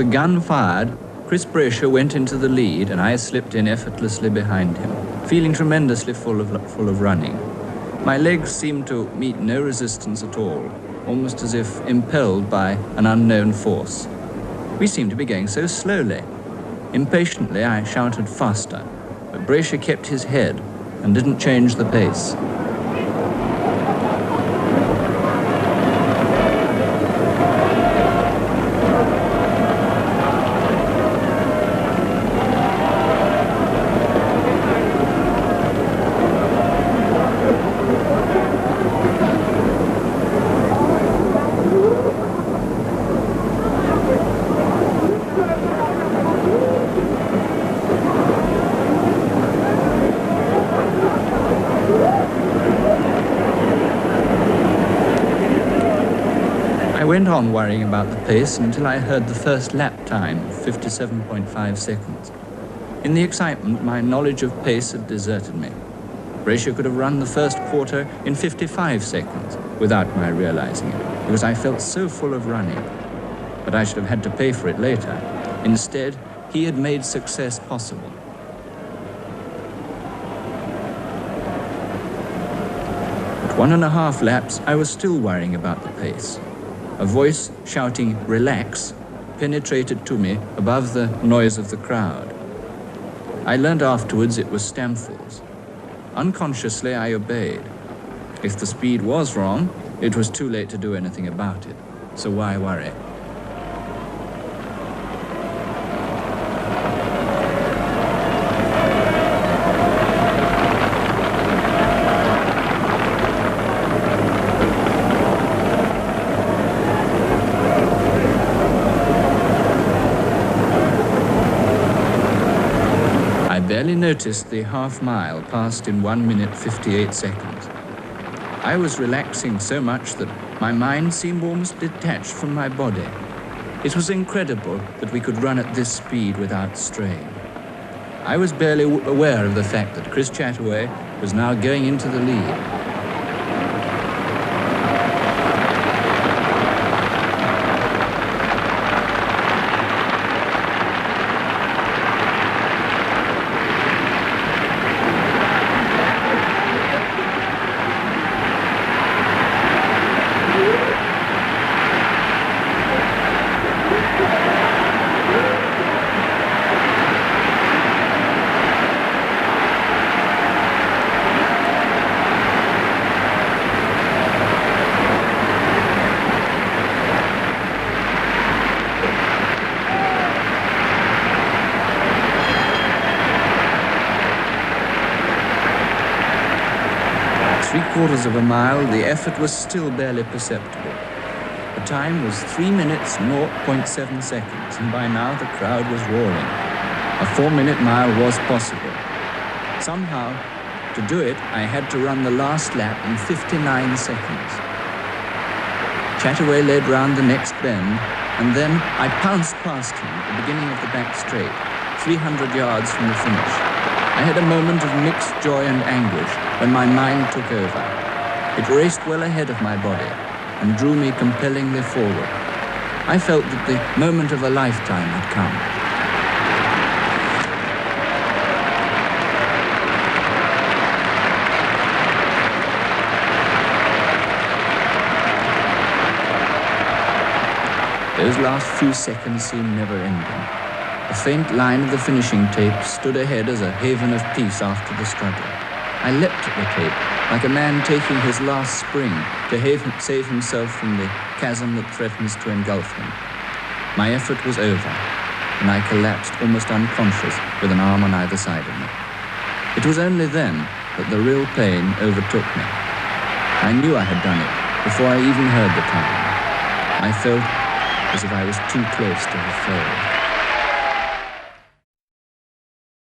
the gun fired, Chris Brasher went into the lead and I slipped in effortlessly behind him, feeling tremendously full of running. My legs seemed to meet no resistance at all, almost as if impelled by an unknown force. We seemed to be going so slowly. Impatiently, I shouted faster, but Brasher kept his head and didn't change the pace. I went on worrying about the pace until I heard the first lap time of 57.5 seconds. In the excitement, my knowledge of pace had deserted me. Brasher could have run the first quarter in 55 seconds without my realizing it, because I felt so full of running. But I should have had to pay for it later. Instead, he had made success possible. At 1.5 laps, I was still worrying about the pace. A voice shouting, "Relax," penetrated to me above the noise of the crowd. I learned afterwards it was Stamford's. Unconsciously, I obeyed. If the speed was wrong, it was too late to do anything about it, so why worry? I barely noticed the half mile passed in 1 minute 58 seconds. I was relaxing so much that my mind seemed almost detached from my body. It was incredible that we could run at this speed without strain. I was barely aware of the fact that Chris Chataway was now going into the lead. Three-quarters of a mile, the effort was still barely perceptible. The time was 3 minutes, 0.7 seconds, and by now the crowd was roaring. A 4-minute mile was possible. Somehow, to do it, I had to run the last lap in 59 seconds. Chataway led round the next bend, and then I pounced past him at the beginning of the back straight, 300 yards from the finish. I had a moment of mixed joy and anguish when my mind took over. It raced well ahead of my body and drew me compellingly forward. I felt that the moment of a lifetime had come. Those last few seconds seemed never-ending. A faint line of the finishing tape stood ahead as a haven of peace after the struggle. I leapt at the tape, like a man taking his last spring to save himself from the chasm that threatens to engulf him. My effort was over, and I collapsed almost unconscious with an arm on either side of me. It was only then that the real pain overtook me. I knew I had done it before I even heard the time. I felt as if I was too close to have failed.